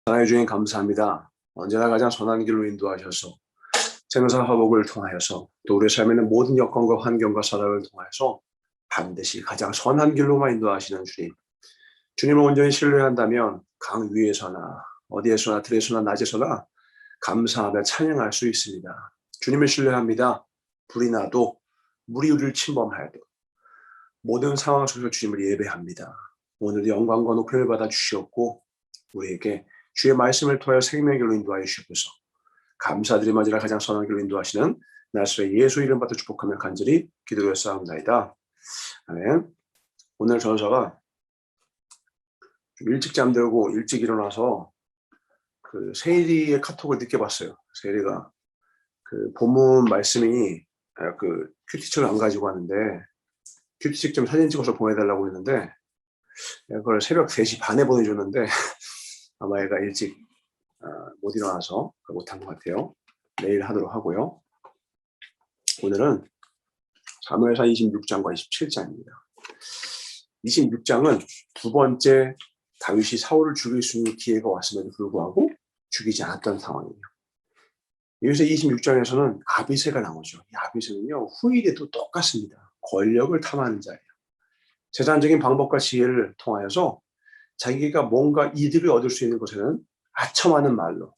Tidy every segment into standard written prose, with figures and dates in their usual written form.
사랑해 주님 감사합니다. 언제나 가장 선한 길로 인도하셔서 생사 화복을 통하여서 또 우리 삶에 있는 모든 여건과 환경과 사람을 통하여서 반드시 가장 선한 길로만 인도하시는 주님. 주님을 온전히 신뢰한다면 강 위에서나 어디에서나 들에서나 낮에서나 감사하며 찬양할 수 있습니다. 주님을 신뢰합니다. 불이 나도 물이 우리를 침범하여도 모든 상황 속에서 주님을 예배합니다. 오늘도 영광과 높임을 받아 주시옵고 우리에게 주의 말씀을 통하여 생명의 길로 인도하여 주시옵소서. 감사드리마지라 가장 선한 길로 인도하시는 나사렛 예수 이름 받아 축복하며 간절히 기도했사옵나이다. 아멘. 오늘 저자가 좀 일찍 잠들고 일찍 일어나서 그 세리의 카톡을 늦게 봤어요. 세리가 그 본문 말씀이 그 큐티책을 안 가지고 왔는데 큐티책 좀 사진 찍어서 보내달라고 했는데 그걸 새벽 3시 반에 보내줬는데 아마 얘가 일찍 못 일어나서 못한 것 같아요. 내일 하도록 하고요. 오늘은 사무엘상 26장과 27장입니다. 26장은 두 번째 다윗이 사울을 죽일 수 있는 기회가 왔음에도 불구하고 죽이지 않았던 상황이에요. 여기서 26장에서는 아비새가 나오죠. 이 아비새는요, 후일에도 똑같습니다. 권력을 탐하는 자예요. 세상적인 방법과 지혜를 통하여서 자기가 뭔가 이득을 얻을 수 있는 것에는 아첨하는 말로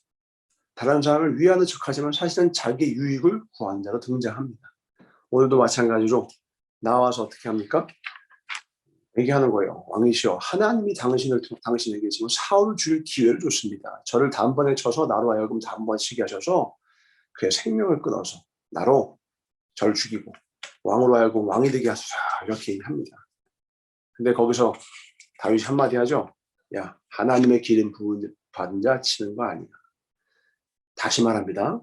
다른 사람을 위하는 척하지만 사실은 자기의 유익을 구하는 자로 등장합니다. 오늘도 마찬가지로 나와서 어떻게 합니까? 얘기하는 거예요. 왕이시여, 하나님이 당신에게 지금 사울을 죽일 기회를 줬습니다. 저를 단번에 쳐서 나로 하여금 단번 치게 하셔서 그의 생명을 끊어서 나로 저를 죽이고 왕으로 하여금 왕이 되게 하소서, 이렇게 얘기합니다. 근데 거기서 다윗이 한마디 하죠. 야, 하나님의 기름 부은 받은 자 치는 거 아니야. 다시 말합니다.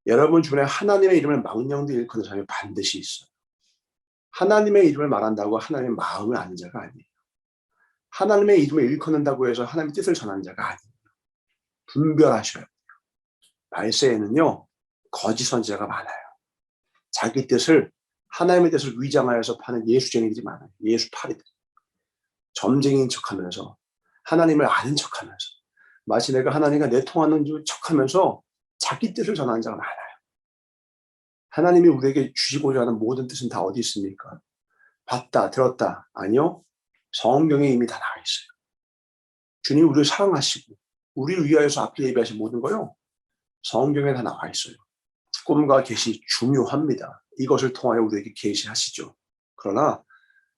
여러분 주변에 하나님의 이름을 망령되이 일컫는 사람이 반드시 있어요. 하나님의 이름을 말한다고 하나님의 마음을 아는 자가 아니에요. 하나님의 이름을 일컫는다고 해서 하나님의 뜻을 전하는 자가 아니에요. 분별하셔야 돼요. 말세에는요, 거짓 선지자가 많아요. 자기 뜻을, 하나님의 뜻을 위장하여서 파는 예수쟁이들이 많아요. 예수파리들. 점쟁이인 척하면서 하나님을 아는 척하면서 마치 내가 하나님과 내통하는 척하면서 자기 뜻을 전하는 자가 많아요. 하나님이 우리에게 주시고자 하는 모든 뜻은 다 어디 있습니까? 봤다, 들었다. 아니요. 성경에 이미 다 나와 있어요. 주님 우리를 사랑하시고 우리를 위하여서 앞에 예비하신 모든 거요. 성경에 다 나와 있어요. 꿈과 계시 중요합니다. 이것을 통하여 우리에게 계시하시죠. 그러나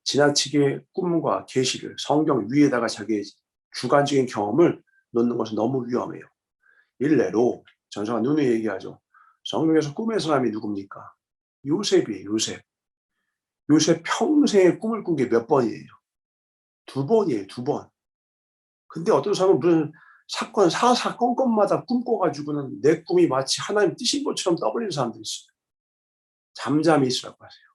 지나치게 꿈과 계시를 성경 위에다가 자기의 주관적인 경험을 놓는 것은 너무 위험해요. 일례로 전사가 누누이 얘기하죠. 성경에서 꿈의 사람이 누굽니까? 요셉이에요. 요셉. 요셉 평생에 꿈을 꾼 게 몇 번이에요? 2번이에요. 2번. 근데 어떤 사람은 무슨 사건, 사건마다 꿈꿔가지고는 내 꿈이 마치 하나님 뜻인 것처럼 떠버리는 사람들이 있어요. 잠잠히 있으라고 하세요.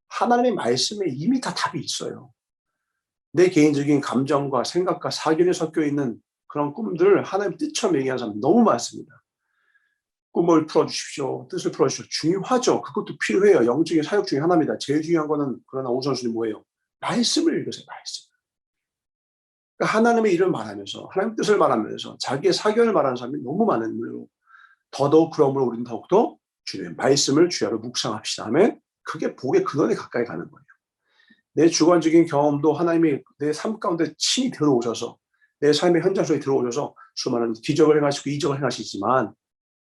하나님의 말씀에 이미 다 답이 있어요. 내 개인적인 감정과 생각과 사견이 섞여 있는 그런 꿈들을 하나님 뜻처럼 얘기하는 사람 너무 많습니다. 꿈을 풀어주십시오. 뜻을 풀어주십시오. 중요하죠. 그것도 필요해요. 영적인 사역 중에 하나입니다. 제일 중요한 거는 그러나 우선순위 뭐예요? 말씀을 읽으세요. 말씀. 그러니까 하나님의 일을 말하면서 하나님의 뜻을 말하면서 자기의 사견을 말하는 사람이 너무 많은 물로 더더욱 그러므로 우리는 더욱더 주님의 말씀을 주야로 묵상합시다 하면 그게 복의 근원에 가까이 가는 거예요. 내 주관적인 경험도 하나님이 내 삶 가운데 친히 들어오셔서 내 삶의 현장 속에 들어오셔서 수많은 기적을 행하시고 이적을 행하시지만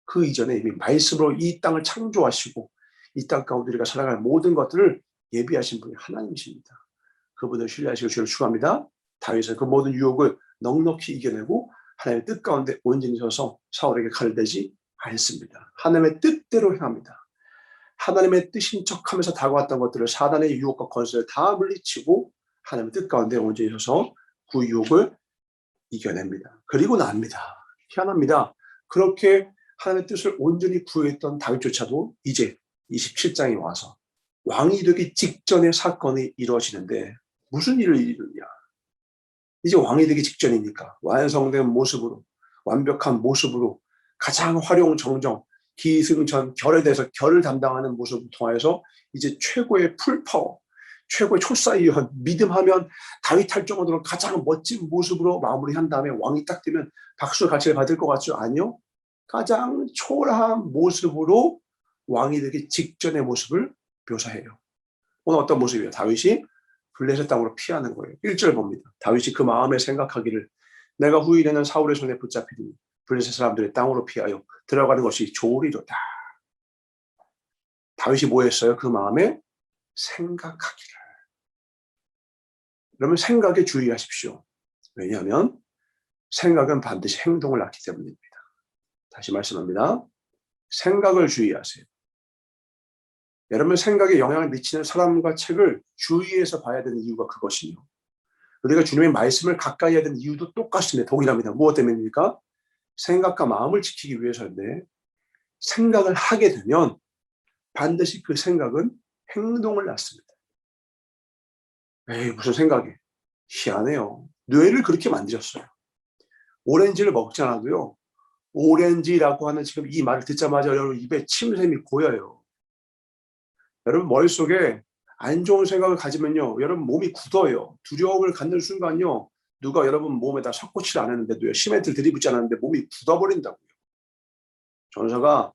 그 이전에 이미 말씀으로 이 땅을 창조하시고 이 땅 가운데 우리가 살아갈 모든 것들을 예비하신 분이 하나님이십니다. 그분을 신뢰하시고 주를 축원합니다. 다윗은 그 모든 유혹을 넉넉히 이겨내고 하나님의 뜻 가운데 온전히 서서 사울에게 칼을 대지 않습니다. 하나님의 뜻대로 행합니다. 하나님의 뜻인 척하면서 다가왔던 것들을 사단의 유혹과 권세를 다 물리치고 하나님의 뜻 가운데 온전히 서서 그 유혹을 이겨냅니다. 그리고 납니다. 희한합니다. 그렇게 하나님의 뜻을 온전히 구했던 다윗조차도 이제 27장에 와서 왕이 되기 직전의 사건이 이루어지는데 무슨 일을 이루냐. 이제 왕이 되기 직전이니까 완성된 모습으로 완벽한 모습으로 가장 활용정정 기승전 결에 대해서 결을 담당하는 모습을 통하여서 이제 최고의 풀파워 최고의 초사이언, 믿음하면 다윗 할 정도로 가장 멋진 모습으로 마무리한 다음에 왕이 딱 되면 박수 같이 받을 것 같죠? 아니요. 가장 초라한 모습으로 왕이 되기 직전의 모습을 묘사해요. 오늘 어떤 모습이에요? 다윗이 블레셋 땅으로 피하는 거예요. 1절 봅니다. 다윗이 그 마음에 생각하기를 내가 후일에는 사울의 손에 붙잡히니 블레셋 사람들의 땅으로 피하여 들어가는 것이 좋으리로다. 다윗이 뭐 했어요? 그 마음에 생각하기를. 그러면 생각에 주의하십시오. 왜냐하면 생각은 반드시 행동을 낳기 때문입니다. 다시 말씀합니다. 생각을 주의하세요. 여러분 생각에 영향을 미치는 사람과 책을 주의해서 봐야 되는 이유가 그것이요. 우리가 주님의 말씀을 가까이 해야 되는 이유도 똑같습니다. 동일합니다. 무엇 때문입니까? 생각과 마음을 지키기 위해서인데 생각을 하게 되면 반드시 그 생각은 행동을 낳습니다. 에이 무슨 생각이? 희한해요. 뇌를 그렇게 만드셨어요. 오렌지를 먹지 않아도요. 오렌지라고 하는 지금 이 말을 듣자마자 여러분 입에 침샘이 고여요. 여러분 머릿속에 안 좋은 생각을 가지면요. 여러분 몸이 굳어요. 두려움을 갖는 순간요. 누가 여러분 몸에다 석고치를 안 했는데도요. 시멘트를 들이붓지 않았는데 몸이 굳어버린다고요. 전사가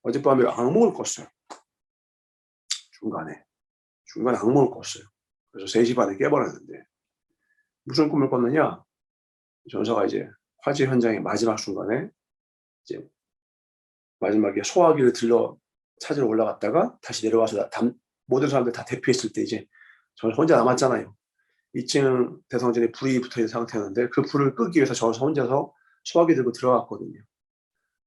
어젯밤에 악몽을 꿨어요. 중간에 악몽을 꿨어요. 그래서 3시 반에 깨버렸는데 무슨 꿈을 꿨느냐. 전사가 이제 화재 현장의 마지막 순간에 이제 마지막에 소화기를 들러 찾으러 올라갔다가 다시 내려와서 모든 사람들 다 대피했을 때 이제 저는 혼자 남았잖아요. 2층 대성전에 불이 붙어있는 상태였는데 그 불을 끄기 위해서 저 혼자서 소화기 들고 들어갔거든요.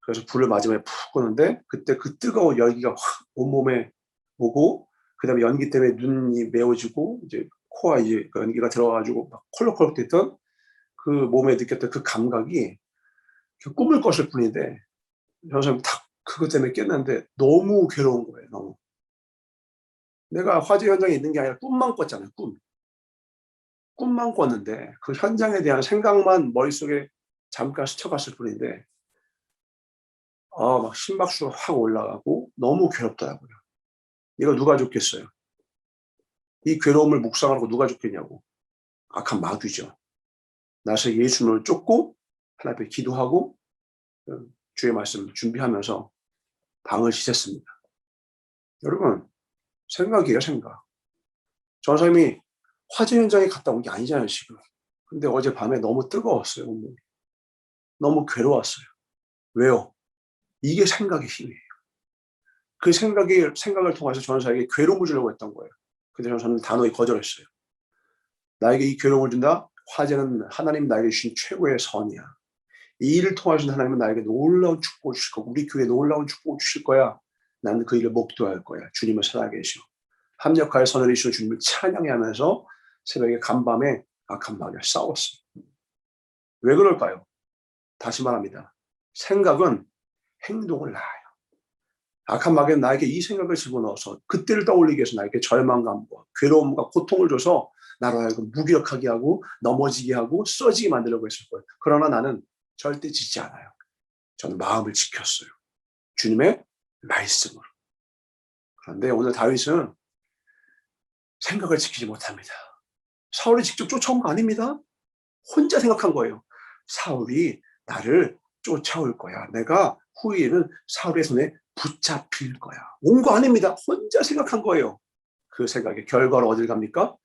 그래서 불을 마지막에 푹 끄는데 그때 그 뜨거운 열기가 확 온몸에 오고 그 다음에 연기 때문에 눈이 메워지고 이제 코와 이제 그 연기가 들어가가지고 막 콜록콜록 됐던 그 몸에 느꼈던 그 감각이 꿈을 꿨을 뿐인데 저는 딱 그것 때문에 깼는데 너무 괴로운 거예요. 너무. 내가 화재 현장에 있는 게 아니라 꿈만 꿨잖아요. 꿈만 꿨는데 그 현장에 대한 생각만 머릿속에 잠깐 스쳐갔을 뿐인데 막 심박수가 확 올라가고 너무 괴롭더라고요. 이거 누가 좋겠어요? 이 괴로움을 묵상하고 누가 좋겠냐고. 악한 마귀죠. 나서 예수님을 쫓고 하나님 앞에 기도하고 주의 말씀 준비하면서 방을 씻었습니다. 여러분 생각이에요. 생각. 저 사람이 화재 현장에 갔다 온 게 아니잖아요. 지금. 근데 어젯밤에 너무 뜨거웠어요. 너무 괴로웠어요. 왜요? 이게 생각의 힘이에요. 그 생각을 통해서 전사에게 괴로움을 주려고 했던 거예요. 근데 저는 단호히 거절했어요. 나에게 이 괴로움을 준다? 화재는 하나님 나에게 주신 최고의 선이야. 이 일을 통하신 하나님은 나에게 놀라운 축복을 주실 거고 우리 교회에 놀라운 축복을 주실 거야. 나는 그 일을 목도할 거야. 주님을 살아계시오. 합력하여 선을 이루시는 주님을 찬양하면서 새벽에 간밤에 악한 마귀와 싸웠어요. 왜 그럴까요? 다시 말합니다. 생각은 행동을 낳아요. 악한 마귀는 나에게 이 생각을 집어넣어서 그때를 떠올리기 위해서 나에게 절망감과 괴로움과 고통을 줘서 나로 하여금 무기력하게 하고 넘어지게 하고 쓰러지게 만들려고 했을 거예요. 그러나 나는 절대 지지 않아요. 저는 마음을 지켰어요. 주님의 말씀으로. 그런데 오늘 다윗은 생각을 지키지 못합니다. 사울이 직접 쫓아온 거 아닙니다. 혼자 생각한 거예요. 사울이 나를 쫓아올 거야. 내가 후에는 사울의 손에 붙잡힐 거야. 온 거 아닙니다. 혼자 생각한 거예요. 그 생각의 결과로 어딜 갑니까?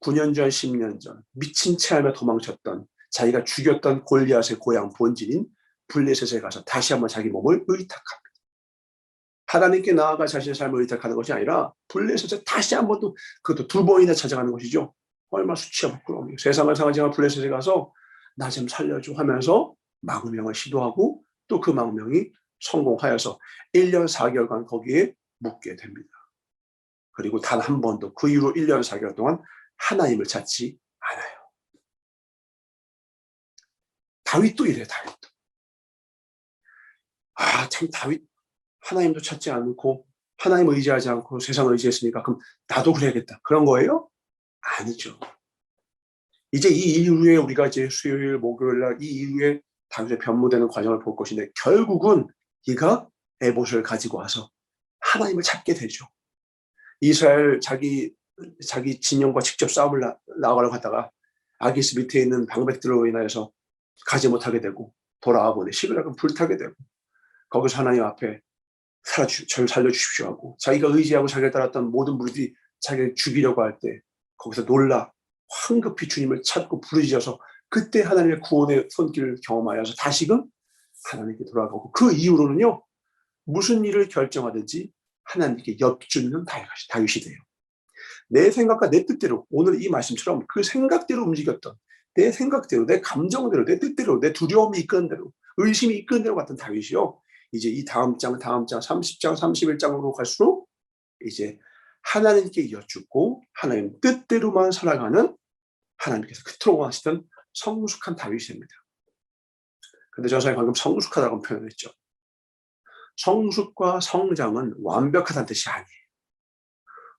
9년 전, 10년 전 미친 체하며 도망쳤던 자기가 죽였던 골리앗의 고향 본질인 블레셋에 가서 다시 한번 자기 몸을 의탁합니다. 하나님께 나아가 자신의 삶을 의탁하는 것이 아니라 블레셋에 다시 한번 또 그것도 2번이나 찾아가는 것이죠. 얼마나 수치와 부끄러움이에요. 세상을 상하지만 블레셋에 가서 나 좀 살려줘 하면서 망명을 시도하고 또 그 망명이 성공하여서 1년 4개월간 거기에 묵게 됩니다. 그리고 단 한 번도 그 이후로 1년 4개월 동안 하나님을 찾지 않아요. 다윗도 이래요. 다윗도. 참 다윗 하나님도 찾지 않고 하나님을 의지하지 않고 세상을 의지했으니까 그럼 나도 그래야겠다. 그런 거예요? 아니죠. 이제 이 이후에 우리가 이제 수요일, 목요일 날 이 이후에 다윗의 변모되는 과정을 볼 것인데 결국은 이가 에봇을 가지고 와서 하나님을 찾게 되죠. 이스라엘 자기 자기 진영과 직접 싸움을 나가려고 하다가 아기스 밑에 있는 방백들로 인하여서 가지 못하게 되고 돌아와 보니 시그락은 불타게 되고 거기서 하나님 앞에 저를 살려주십시오 하고 자기가 의지하고 자기를 따랐던 모든 무리들이 자기를 죽이려고 할 때 거기서 놀라 황급히 주님을 찾고 부르짖어서 그때 하나님의 구원의 손길을 경험하여서 다시금 하나님께 돌아가고 그 이후로는요 무슨 일을 결정하든지 하나님께 엽주는 다윗이 돼요. 내 생각과 내 뜻대로 오늘 이 말씀처럼 그 생각대로 움직였던 내 생각대로 내 감정대로 내 뜻대로 내 두려움이 이끄는 대로 의심이 이끄는 대로 같은 다윗이요 이제 이 다음 장 30장 31장으로 갈수록 이제 하나님께 여쭙고 하나님 뜻대로만 살아가는 하나님께서 그토록 하시던 성숙한 다윗이 됩니다. 근데 저는 방금 성숙하다고 표현했죠. 성숙과 성장은 완벽하다는 뜻이 아니에요.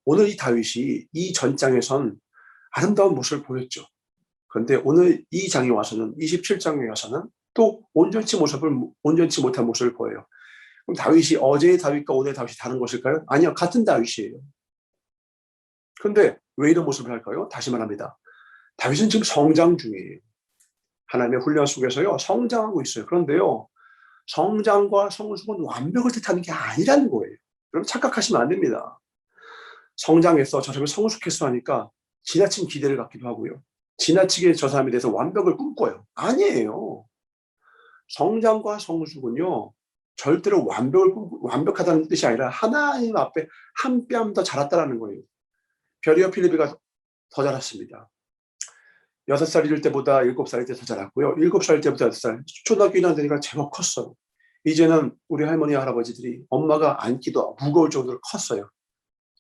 오늘 이 다윗이 이 전장에선 아름다운 모습을 보였죠. 그런데 오늘 이 장에 와서는 27장에 와서는 또 온전치 못한 모습을 보여요. 그럼 다윗이 어제의 다윗과 오늘의 다윗이 다른 것일까요? 아니요. 같은 다윗이에요. 그런데 왜 이런 모습을 할까요? 다시 말합니다. 다윗은 지금 성장 중이에요. 하나님의 훈련 속에서요. 성장하고 있어요. 그런데요. 성장과 성숙은 완벽을 뜻하는 게 아니라는 거예요. 여러분 착각하시면 안 됩니다. 성장했어. 저 사람이 성숙했어 하니까 지나친 기대를 갖기도 하고요. 지나치게 저 사람에 대해서 완벽을 꿈꿔요. 아니에요. 성장과 성숙은요. 절대로 완벽하다는 뜻이 아니라 하나님 앞에 한 뼘 더 자랐다는 거예요. 별이와 필리비가 더 자랐습니다. 6살일 때보다 7살일 때 더 자랐고요. 7살 때부터 8살. 초등학교 1학년 되니까 제법 컸어요. 이제는 우리 할머니, 할아버지들이 엄마가 안기도 무거울 정도로 컸어요.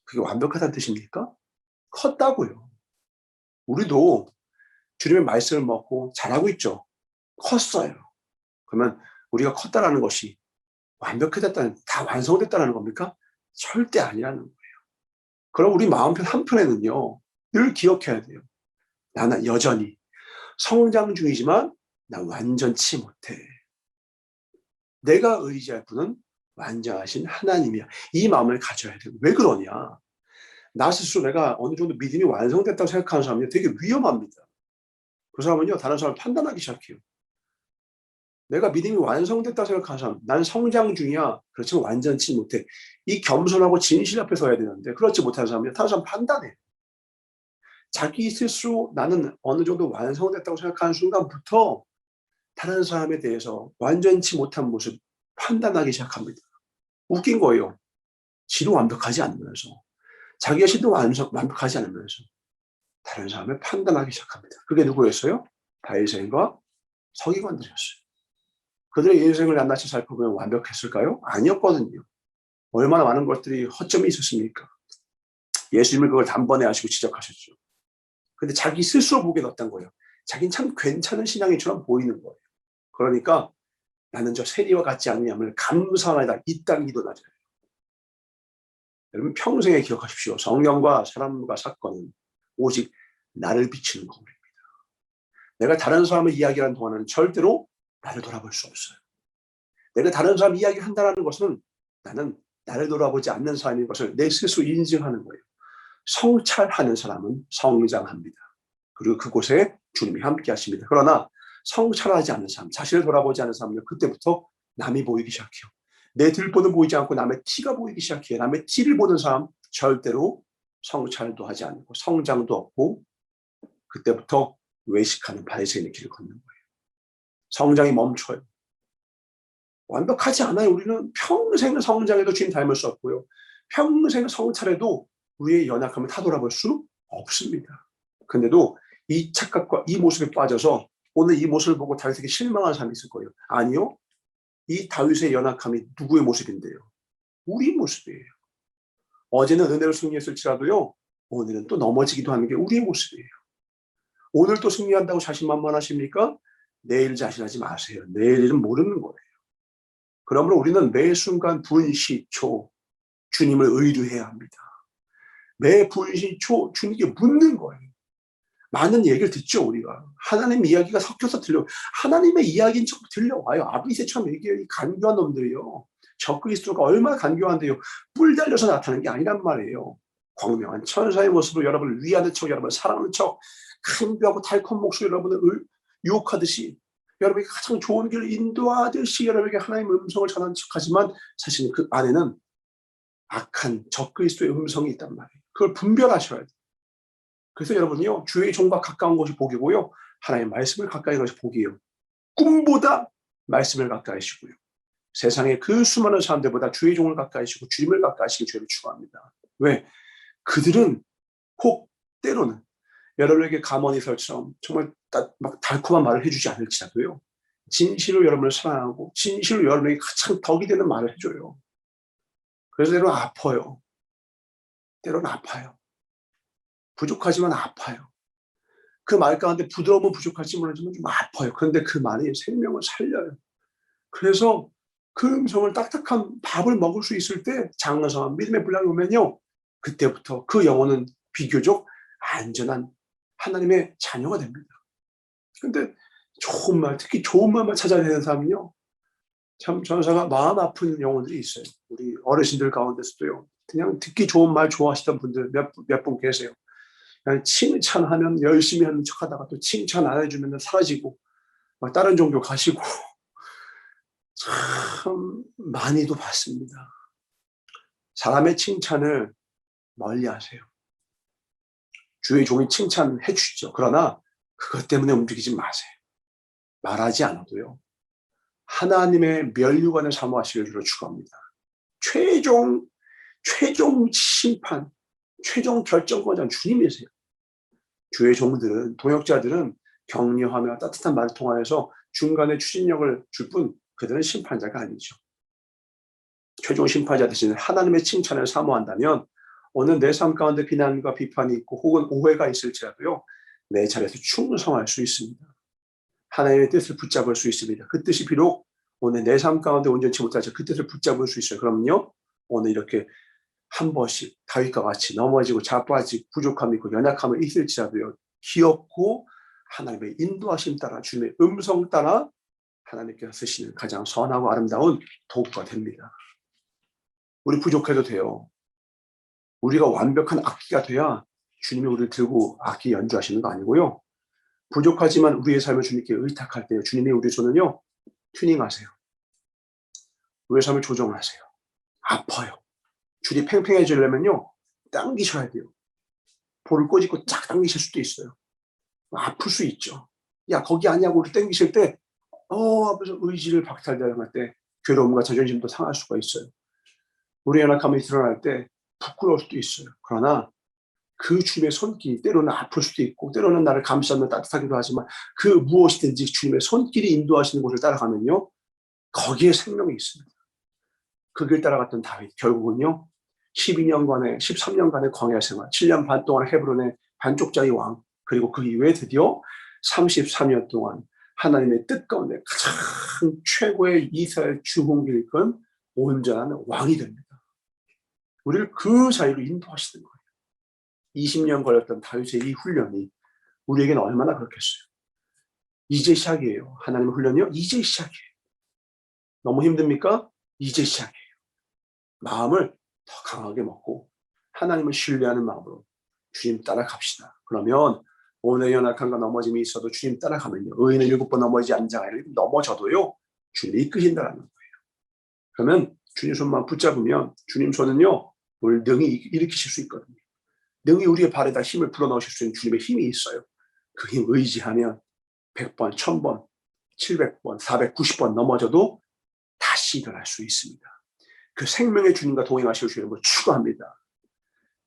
그게 완벽하다는 뜻입니까? 컸다고요. 우리도 주님의 말씀을 먹고 잘하고 있죠. 컸어요. 그러면 우리가 컸다라는 것이 완벽해졌다는, 다 완성됐다는 겁니까? 절대 아니라는 거예요. 그럼 우리 마음 한편에는요. 늘 기억해야 돼요. 나는 여전히 성장 중이지만 난 완전치 못해. 내가 의지할 분은 완전하신 하나님이야. 이 마음을 가져야 돼요. 왜 그러냐? 나 스스로 내가 어느 정도 믿음이 완성됐다고 생각하는 사람이 되게 위험합니다. 그 사람은요. 다른 사람을 판단하기 시작해요. 내가 믿음이 완성됐다고 생각하는 사람, 난 성장 중이야. 그렇지만 완전치 못해. 이 겸손하고 진실 앞에 서야 되는데 그렇지 못하는 사람이 다른 사람 판단해. 자기 스스로 나는 어느 정도 완성됐다고 생각하는 순간부터 다른 사람에 대해서 완전치 못한 모습 판단하기 시작합니다. 웃긴 거예요. 지도 완벽하지 않으면서 자기 자신도 완벽하지 않으면서 다른 사람을 판단하기 시작합니다. 그게 누구였어요? 바리새인과 서기관들이었어요. 그들의 인생을 낱낱이 살펴보면 완벽했을까요? 아니었거든요. 얼마나 많은 것들이 허점이 있었습니까? 예수님은 그걸 단번에 아시고 지적하셨죠. 근데 자기 스스로 보기엔 어떤 거예요? 자기는 참 괜찮은 신앙인처럼 보이는 거예요. 그러니까 나는 저 세리와 같지 않냐면 감사하다. 이딴 기도 낮아요. 여러분 평생에 기억하십시오. 성령과 사람과 사건은 오직 나를 비추는 거울입니다. 내가 다른 사람의 이야기하는 동안은 절대로 나를 돌아볼 수 없어요. 내가 다른 사람 이야기를 한다는 것은 나는 나를 돌아보지 않는 사람인 것을 내 스스로 인증하는 거예요. 성찰하는 사람은 성장합니다. 그리고 그곳에 주님이 함께 하십니다. 그러나 성찰하지 않는 사람, 자신을 돌아보지 않는 사람은 그때부터 남이 보이기 시작해요. 내 들보는 보이지 않고 남의 티가 보이기 시작해요. 남의 티를 보는 사람 절대로 성찰도 하지 않고 성장도 없고 그때부터 외식하는 바리새인의 길을 걷는 거예요. 성장이 멈춰요. 완벽하지 않아요. 우리는 평생 성장해도 주님 닮을 수 없고요. 평생 성찰해도 우리의 연약함을 타돌아볼 수 없습니다. 근데도 이 착각과 이 모습에 빠져서 오늘 이 모습을 보고 다윗에게 실망한 사람이 있을 거예요. 아니요. 이 다윗의 연약함이 누구의 모습인데요? 우리 모습이에요. 어제는 은혜로 승리했을지라도요. 오늘은 또 넘어지기도 하는 게 우리의 모습이에요. 오늘 또 승리한다고 자신만만하십니까? 내일 자신하지 마세요. 내일은 모르는 거예요. 그러므로 우리는 매 순간 분시초 주님을 의뢰해야 합니다. 매 분시초 주님께 묻는 거예요. 많은 얘기를 듣죠, 우리가. 하나님 이야기가 섞여서 들려요. 하나님의 이야기는 자꾸 들려와요. 아비새처럼 얘기해요. 이 간교한 놈들이요. 적그리스도가 얼마나 간교한데요. 뿔 달려서 나타나는 게 아니란 말이에요. 광명한 천사의 모습으로 여러분을 위하는 척, 여러분을 사랑하는 척, 간교하고 달콤한 목소리 여러분을 유혹하듯이, 여러분에게 가장 좋은 길을 인도하듯이 여러분에게 하나님의 음성을 전하는 척하지만 사실은 그 안에는 악한 적그리스도의 음성이 있단 말이에요. 그걸 분별하셔야 돼요. 그래서 여러분이요, 주의 종과 가까운 것이 복이고요, 하나님의 말씀을 가까이 하는 것이 복이에요. 꿈보다 말씀을 가까이 하시고요, 세상의 그 수많은 사람들보다 주의 종을 가까이 하시고 주님을 가까이 하시기 죄를 추구합니다. 왜? 그들은 혹 때로는 여러분에게 가모니설처럼 정말 막 달콤한 말을 해주지 않을지라도요, 진실로 여러분을 사랑하고 진실로 여러분에게 가장 덕이 되는 말을 해줘요. 그래서 때로는 아파요. 때로는 아파요. 부족하지만 아파요. 그 말 가운데 부드러움은 부족할지 모르지만 좀 아파요. 그런데 그 말이 생명을 살려요. 그래서 그 음성을 딱딱한 밥을 먹을 수 있을 때 장성한 믿음의 분량이 오면요, 그때부터 그 영혼은 비교적 안전한 하나님의 자녀가 됩니다. 그런데 좋은 말, 특히 좋은 말만 찾아야 되는 사람은요, 참 전사가 마음 아픈 영혼들이 있어요. 우리 어르신들 가운데서도요, 그냥 듣기 좋은 말 좋아하시던 분들 몇 분 계세요. 그냥 칭찬하면 열심히 하는 척하다가 또 칭찬 안 해주면 사라지고 막 다른 종교 가시고 참 많이도 봤습니다. 사람의 칭찬을 멀리하세요. 주의 종이 칭찬해 주시죠. 그러나 그것 때문에 움직이지 마세요. 말하지 않아도요, 하나님의 면류관을 사모하시길 주로 추구합니다. 최종 심판, 최종 결정권자는 주님이세요. 주의 종들은, 동역자들은 격려하며 따뜻한 말을 통하여서 중간에 추진력을 줄 뿐 그들은 심판자가 아니죠. 최종 심판자 대신 하나님의 칭찬을 사모한다면 오늘 내 삶 가운데 비난과 비판이 있고 혹은 오해가 있을지라도요, 내 자리에서 충성할 수 있습니다. 하나님의 뜻을 붙잡을 수 있습니다. 그 뜻이 비록 오늘 내 삶 가운데 온전치 못하지 그 뜻을 붙잡을 수 있어요. 그러면요, 오늘 이렇게 한 번씩 다윗과 같이 넘어지고 자빠지고 부족함이 있고 연약함이 있을지라도요, 기업고 하나님의 인도하심 따라 주님의 음성 따라 하나님께서 쓰시는 가장 선하고 아름다운 도구가 됩니다. 우리 부족해도 돼요. 우리가 완벽한 악기가 돼야 주님이 우리를 들고 악기 연주하시는 거 아니고요, 부족하지만 우리의 삶을 주님께 의탁할 때 주님이 우리 손은요, 튜닝하세요. 우리의 삶을 조정하세요. 아파요. 줄이 팽팽해지려면요, 당기셔야 돼요. 볼을 꼬집고 쫙 당기실 수도 있어요. 아플 수 있죠. 야, 거기 아니냐고 우리 당기실 때 하면서 의지를 박탈당할 때 괴로움과 자존심도 상할 수가 있어요. 우리 연약함이 드러날 때 부끄러울 수도 있어요. 그러나 그 주님의 손길이 때로는 아플 수도 있고 때로는 나를 감싸면 따뜻하기도 하지만 그 무엇이든지 주님의 손길이 인도하시는 곳을 따라가면요, 거기에 생명이 있습니다. 그 길 따라갔던 다윗, 결국은요 13년간의 광야 생활, 7년 반 동안 헤브론의 반쪽짜리 왕, 그리고 그 이후에 드디어 33년 동안 하나님의 뜻 가운데 가장 최고의 이스라엘 주공기를 이끈 온전한 왕이 됩니다. 우리를 그 자리로 인도하시는 거예요. 20년 걸렸던 다윗의 이 훈련이 우리에게는 얼마나 그렇겠어요. 이제 시작이에요. 하나님의 훈련이요, 이제 시작이에요. 너무 힘듭니까? 이제 시작이에요. 마음을 더 강하게 먹고 하나님을 신뢰하는 마음으로 주님 따라갑시다. 그러면 오늘 연약함과 넘어짐이 있어도 주님 따라가면요, 의인은 7번 넘어지지 않는 자가 아니라 넘어져도요 주님이 이끄신다는 거예요. 그러면 주님 손만 붙잡으면 주님 손은요 우리 능히 일으키실 수 있거든요. 능히 우리의 발에다 힘을 불어넣으실 수 있는 주님의 힘이 있어요. 그 힘 의지하면 100번, 1000번, 700번, 490번 넘어져도 다시 일어날 수 있습니다. 그 생명의 주님과 동행하실 수 있는 걸 추구합니다.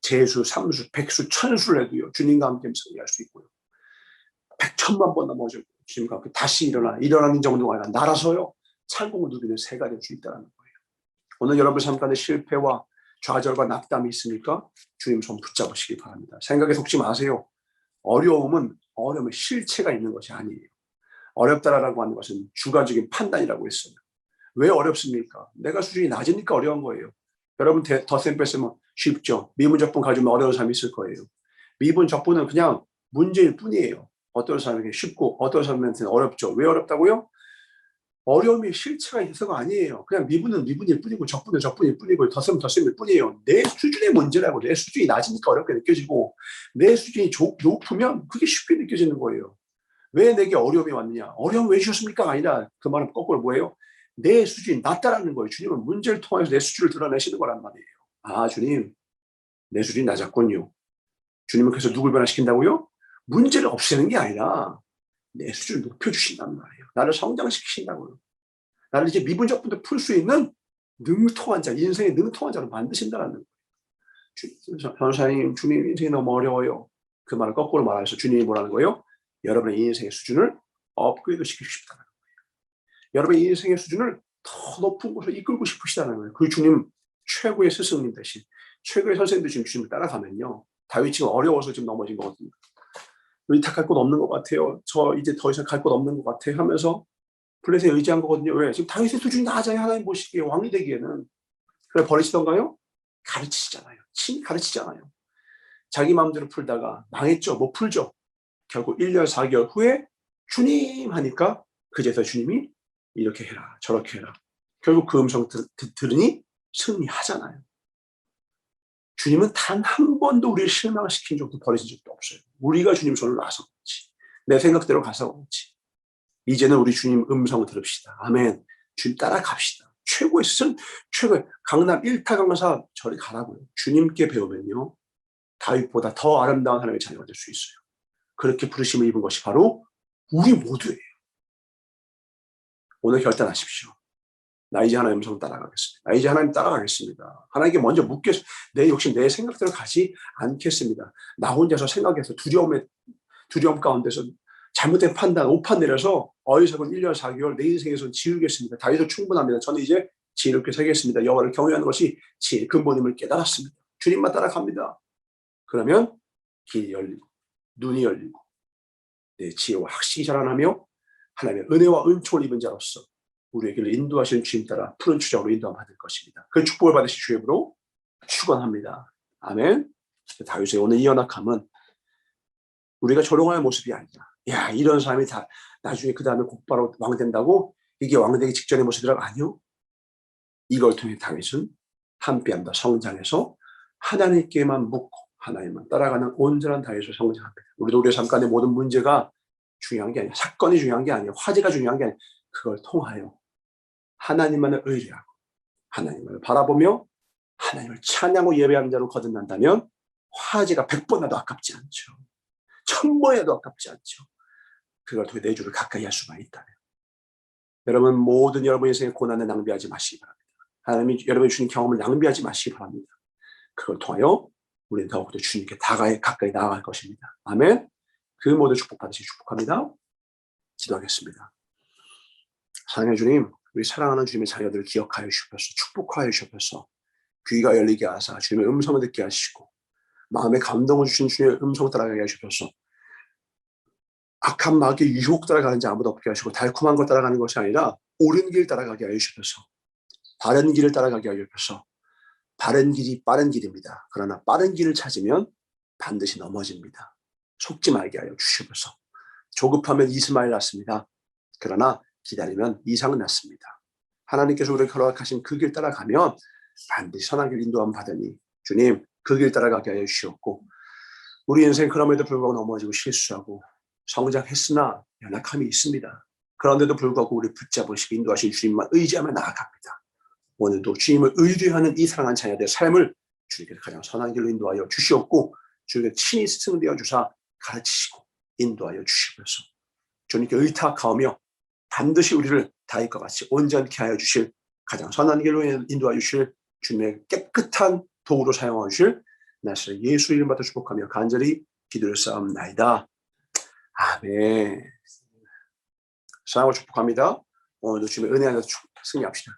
재수, 삼수, 백수, 천수를 해도요 주님과 함께 승리할 수 있고요, 100,000만 번 넘어져도 주님과 함께 다시 일어나는 정도가 아니라 날아서요 창공을 누비는 새가 될 수 있다는 거예요. 오늘 여러분 삶 가운데 실패와 좌절과 낙담이 있습니까? 주님 손 붙잡으시기 바랍니다. 생각에 속지 마세요. 어려움은 실체가 있는 것이 아니에요. 어렵다라고 하는 것은 주관적인 판단이라고 했어요. 왜 어렵습니까? 내가 수준이 낮으니까 어려운 거예요. 여러분 덧셈 뺐으면 쉽죠. 미분적분 가지면 어려운 사람이 있을 거예요. 미분적분은 그냥 문제일 뿐이에요. 어떤 사람에게 쉽고 어떤 사람한테는 어렵죠. 왜 어렵다고요? 어려움이 실체가 있어서가 아니에요. 그냥 미분은 미분일 뿐이고 적분은 적분일 뿐이고 덧셈은 덧셈일 뿐이에요. 내 수준의 문제라고. 내 수준이 낮으니까 어렵게 느껴지고 내 수준이 높으면 그게 쉽게 느껴지는 거예요. 왜 내게 어려움이 왔느냐? 어려움 왜 주셨습니까? 아니라 그 말은 거꾸로 뭐예요? 내 수준이 낮다라는 거예요. 주님은 문제를 통해서 내 수준을 드러내시는 거란 말이에요. 아, 주님, 내 수준이 낮았군요. 주님은 그래서 누굴 변화시킨다고요? 문제를 없애는 게 아니라 내 수준을 높여주신단 말이에요. 나를 성장시키신다고요. 나를 이제 미분적분도 풀 수 있는 능통한 자, 인생의 능통한 자로 만드신다는 거예요. 변호사님, 주님 인생이 너무 어려워요. 그 말을 거꾸로 말해서 주님이 뭐라는 거예요? 여러분의 인생의 수준을 업그레이드 시키고 싶다는 거예요. 여러분의 인생의 수준을 더 높은 곳으로 이끌고 싶으시다는 거예요. 그 주님 최고의 스승님 대신 최고의 선생님 대신 주님을 따라가면요. 다윗이 지금 어려워서 지금 넘어진 거거든요. 의탁할 곳 없는 것 같아요. 저 이제 더 이상 갈 곳 없는 것 같아요 하면서 블레셋에 의지한 거거든요. 왜? 지금 다윗의 수준이 낮아요. 하나님 보시기에 왕이 되기에는. 그래 버리시던가요? 가르치시잖아요. 친히 가르치잖아요. 자기 마음대로 풀다가 망했죠. 못 풀죠. 결국 1년 4개월 후에 주님 하니까 그제서 주님이 이렇게 해라 저렇게 해라. 결국 그 음성 들으니 승리하잖아요. 주님은 단 한 번도 우리를 실망시킨 적도 버리신 적도 없어요. 우리가 주님 손을 놔서 그렇지. 내 생각대로 가서 그렇지. 이제는 우리 주님 음성을 들읍시다. 아멘. 주님 따라갑시다. 최고의 스승, 최고의 강남 1타 강사 저리 가라고요. 주님께 배우면요. 다윗보다 더 아름다운 하나님의 자녀가 될 수 있어요. 그렇게 부르심을 입은 것이 바로 우리 모두예요. 오늘 결단하십시오. 나 이제 하나님 음성 따라가겠습니다. 나 이제 하나님 따라가겠습니다. 하나님께 먼저 묻겠습니다. 내 욕심, 내 생각대로 가지 않겠습니다. 나 혼자서 생각해서 두려움 가운데서 잘못된 판단, 오판 내려서 어리석은 1년 4개월 내 인생에서 지우겠습니다. 다윗도 충분합니다. 저는 이제 지혜롭게 살겠습니다. 여호와를 경외하는 것이 지혜의 근본임을 깨달았습니다. 주님만 따라갑니다. 그러면 길이 열리고 눈이 열리고 내 지혜와 학식이 자라나며 하나님의 은혜와 은총을 입은 자로서 우리의 길을 인도하시는 주님 따라 푸른 추적으로 인도함 받을 것입니다. 그 축복을 받으실 주의 이름으로 축원합니다. 아멘. 다윗의 오늘 이 연약함은 우리가 조롱할 모습이 아니라 야 이런 사람이 다 나중에 그 다음에 곧바로 왕 된다고 이게 왕 되기 직전의 모습이라고 아니요. 이걸 통해 다윗은 한 뼘 더 성장해서 하나님께만 묻고 하나님만 따라가는 온전한 다윗으로 성장합니다. 우리도 우리의 삶 가운데 모든 문제가 중요한 게 아니라 사건이 중요한 게 아니라 화제가 중요한 게 아니라 그걸 통하여 하나님만을 의뢰하고 하나님을 바라보며 하나님을 찬양하고 예배하는 자로 거듭난다면 화제가 100번 나도 아깝지 않죠. 1000번에도 아깝지 않죠. 그걸 통해 내 주를 가까이 할 수만 있다면. 여러분 모든 여러분 인생의 고난을 낭비하지 마시기 바랍니다. 하나님이 여러분이 주신 경험을 낭비하지 마시기 바랍니다. 그걸 통하여 우리는 더욱더 주님께 가까이 나아갈 것입니다. 아멘. 그 모든 축복 받으시기 축복합니다. 기도하겠습니다. 사랑의 주님, 우리 사랑하는 주님의 자녀들을 기억하여 주셔서 축복하여 주셔서 귀가 열리게 하사 주님의 음성을 듣게 하시고 마음에 감동을 주신 주님의 음성 따라가게 하셔서 악한 마귀의 유혹 따라가는 자 아무도 없게 하시고 달콤한 것 따라가는 것이 아니라 옳은 길 따라가게 하여 주셔서 바른 길을 따라가게 하여 주셔서 바른 길이 빠른 길입니다. 그러나 빠른 길을 찾으면 반드시 넘어집니다. 속지 말게 하여 주셔서 조급하면 이스마엘 낳습니다. 그러나 기다리면 이삭은 낳습니다. 하나님께서 우리를 허락하신 그 길 따라가면 반드시 선한 길 인도함 받으니 주님 그 길 따라가게 하여 주시옵고 우리 인생 그럼에도 불구하고 넘어지고 실수하고 성장했으나 연약함이 있습니다. 그런데도 불구하고 우리 붙잡으시고 인도하신 주님만 의지하며 나아갑니다. 오늘도 주님을 의뢰하는 이 사랑한 자녀들의 삶을 주님께서 가장 선한 길로 인도하여 주시옵고 주님께 친히 스승되어 주사 가르치시고 인도하여 주시면서 주님께 의탁하며 반드시 우리를 다윗과 같이 온전케 하여 주실 가장 선한 길로 인도하여 주실 주님의 깨끗한 도구로 사용하여 주실 나사렛 예수 이름으로 축복하며 간절히 기도를 쌓옵나이다. 아멘. 사랑으로 축복합니다. 오늘도 주님의 은혜 안에서 승리합시다.